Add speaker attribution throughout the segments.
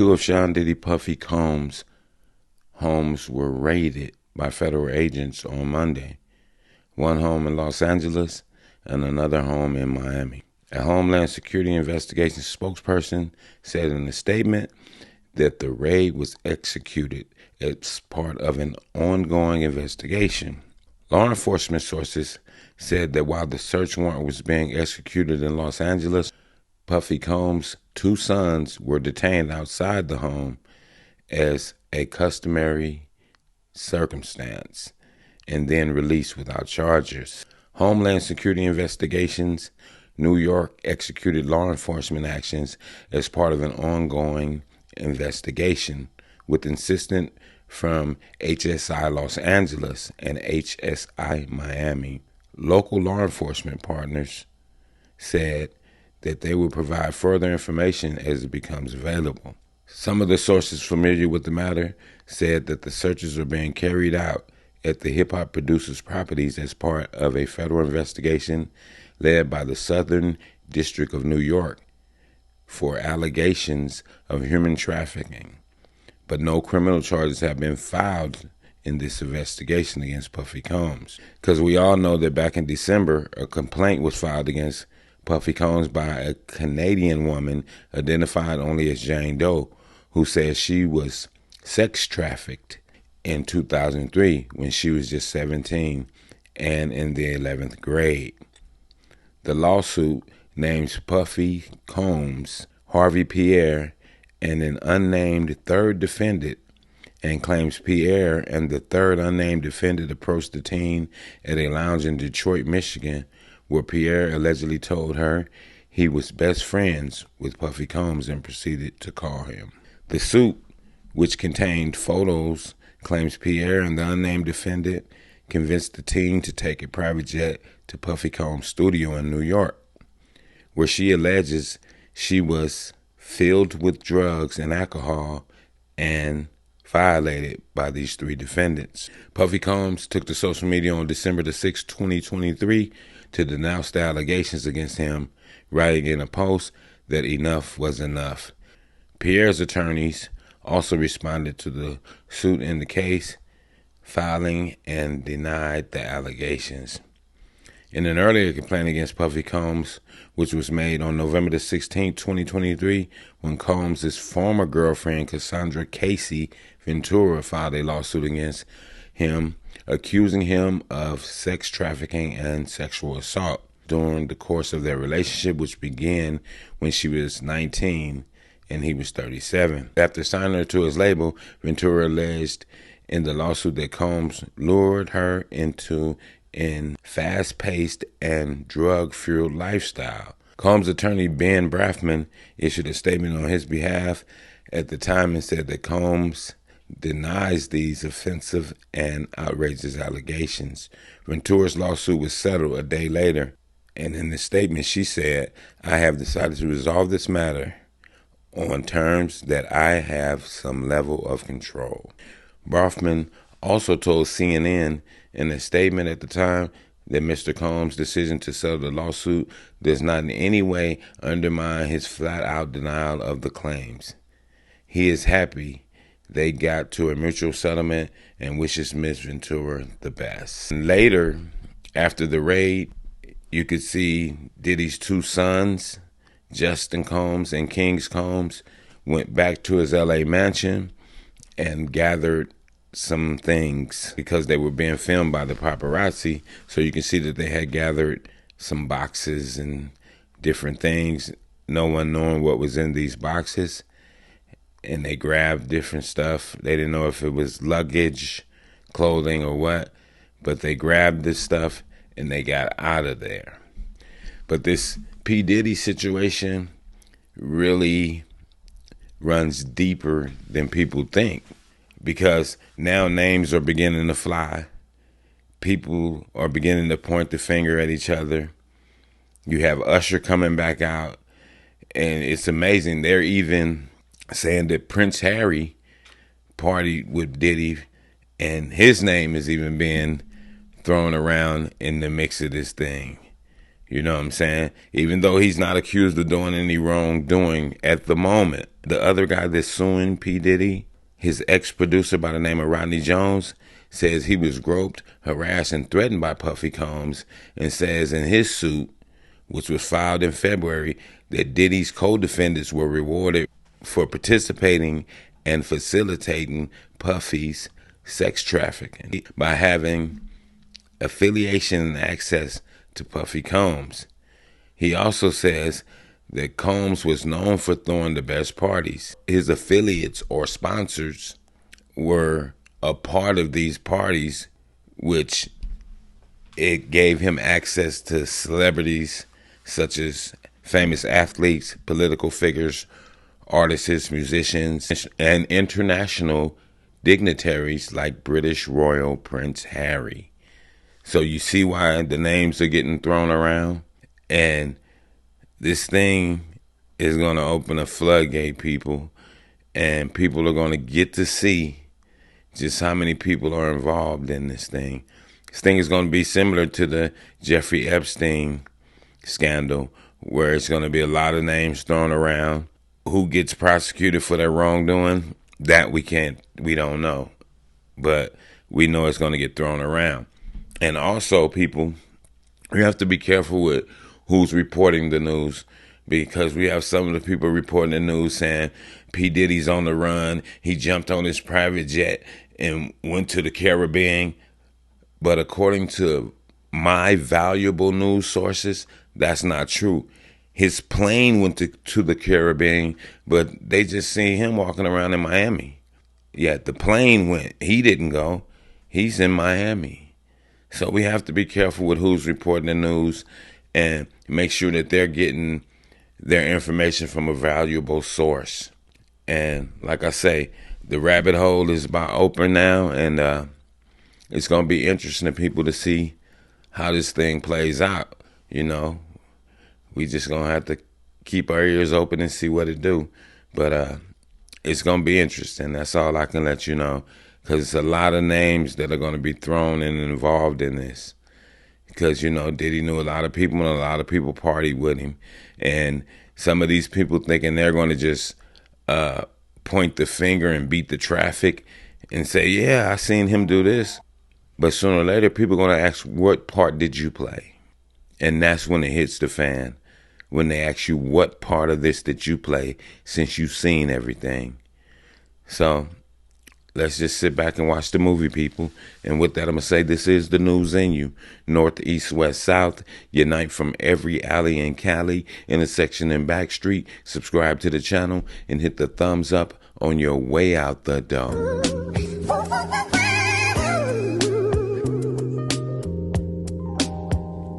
Speaker 1: Two of Sean Diddy Puffy Combs' homes were raided by federal agents on Monday. One home in Los Angeles and another home in Miami. A Homeland Security Investigations spokesperson said in a statement that the raid was executed as part of an ongoing investigation. Law enforcement sources said that while the search warrant was being executed in Los Angeles, Puffy Combs' two sons were detained outside the home as a customary circumstance and then released without charges. Homeland Security Investigations New York executed law enforcement actions as part of an ongoing investigation with assistance from HSI Los Angeles and HSI Miami. Local law enforcement partners said that they will provide further information as it becomes available. Some of the sources familiar with the matter said that the searches are being carried out at the hip-hop producer's properties as part of a federal investigation led by the Southern District of New York for allegations of human trafficking. But no criminal charges have been filed in this investigation against Puffy Combs. Because we all know that back in December, a complaint was filed against Puffy Combs by a Canadian woman identified only as Jane Doe, who says she was sex trafficked in 2003 when she was just 17 and in the 11th grade. The lawsuit names Puffy Combs, Harvey Pierre, and an unnamed third defendant, and claims Pierre and the third unnamed defendant approached the teen at a lounge in Detroit, Michigan, where Pierre allegedly told her he was best friends with Puffy Combs and proceeded to call him. The suit, which contained photos, claims Pierre and the unnamed defendant convinced the teen to take a private jet to Puffy Combs' studio in New York, where she alleges she was filled with drugs and alcohol and violated by these three defendants. Puffy Combs took to social media on December the 6th, 2023 to denounce the allegations against him, writing in a post that enough was enough. Pierre's attorneys also responded to the suit in the case, filing and denied the allegations. In an earlier complaint against Puffy Combs, which was made on November the 16th, 2023, when Combs' former girlfriend, Cassandra Casey Ventura, filed a lawsuit against him, accusing him of sex trafficking and sexual assault during the course of their relationship, which began when she was 19 and he was 37. After signing her to his label, Ventura alleged in the lawsuit that Combs lured her into an fast-paced and drug-fueled lifestyle. Combs' attorney, Ben Brafman, issued a statement on his behalf at the time and said that Combs denies these offensive and outrageous allegations. Ventura's lawsuit was settled a day later, and in the statement she said, "I have decided to resolve this matter on terms that I have some level of control." Brafman also told CNN in a statement at the time that Mr. Combs' decision to settle the lawsuit does not in any way undermine his flat-out denial of the claims. He is happy they got to a mutual settlement and wishes Ms. Ventura the best. And later, after the raid, you could see Diddy's two sons, Justin Combs and Kings Combs, went back to his LA mansion and gathered some things because they were being filmed by the paparazzi. So you can see that they had gathered some boxes and different things, no one knowing what was in these boxes. And they grabbed different stuff. They didn't know if it was luggage, clothing, or what, but they grabbed this stuff and they got out of there. But this P. Diddy situation really runs deeper than people think, because now names are beginning to fly. People are beginning to point the finger at each other. You have Usher coming back out, and it's amazing. They're even saying that Prince Harry partied with Diddy, and his name is even being thrown around in the mix of this thing. You know what I'm saying? Even though he's not accused of doing any wrongdoing at the moment. The other guy that's suing P. Diddy, his ex-producer by the name of Rodney Jones, says he was groped, harassed, and threatened by Puffy Combs, and says in his suit, which was filed in February, that Diddy's co-defendants were rewarded for participating and facilitating Puffy's sex trafficking by having affiliation and access to Puffy Combs. He also says that Combs was known for throwing the best parties. His affiliates or sponsors were a part of these parties, which it gave him access to celebrities such as famous athletes, political figures, artists, musicians, and international dignitaries like British Royal Prince Harry. So you see why the names are getting thrown around? And this thing is going to open a floodgate, people, and people are going to get to see just how many people are involved in this thing. This thing is going to be similar to the Jeffrey Epstein scandal, where it's going to be a lot of names thrown around. Who gets prosecuted for their wrongdoing, that we don't know. But we know it's going to get thrown around. And also, people, we have to be careful with who's reporting the news, because we have some of the people reporting the news saying P. Diddy's on the run. He jumped on his private jet and went to the Caribbean. But according to my valuable news sources, that's not true. His plane went to the Caribbean, but they just seen him walking around in Miami. Yet the plane went. He didn't go. He's in Miami. So we have to be careful with who's reporting the news and make sure that they're getting their information from a valuable source. And like I say, the rabbit hole is about open now, and it's going to be interesting to people to see how this thing plays out. You know, we just going to have to keep our ears open and see what it do. But it's going to be interesting. That's all I can let you know, because it's a lot of names that are going to be thrown and involved in this. Because, you know, Diddy knew a lot of people, and a lot of people partied with him. And some of these people thinking they're going to just point the finger and beat the traffic and say, yeah, I seen him do this. But sooner or later, people are going to ask, what part did you play? And that's when it hits the fan, when they ask you, what part of this did you play, since you've seen everything? So let's just sit back and watch the movie, people. And with that, I'm going to say this is the news in you. North, east, west, south. Unite from every alley in Cali, intersection and back street. Subscribe to the channel and hit the thumbs up on your way out the door.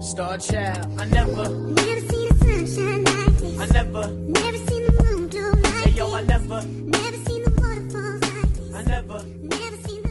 Speaker 2: Star child, I never
Speaker 3: seen the sunshine like this.
Speaker 2: I never
Speaker 3: seen the moon glow like
Speaker 2: hey yo, I never
Speaker 3: this. Never seen the waterfalls like this.
Speaker 2: I never
Speaker 3: Never seen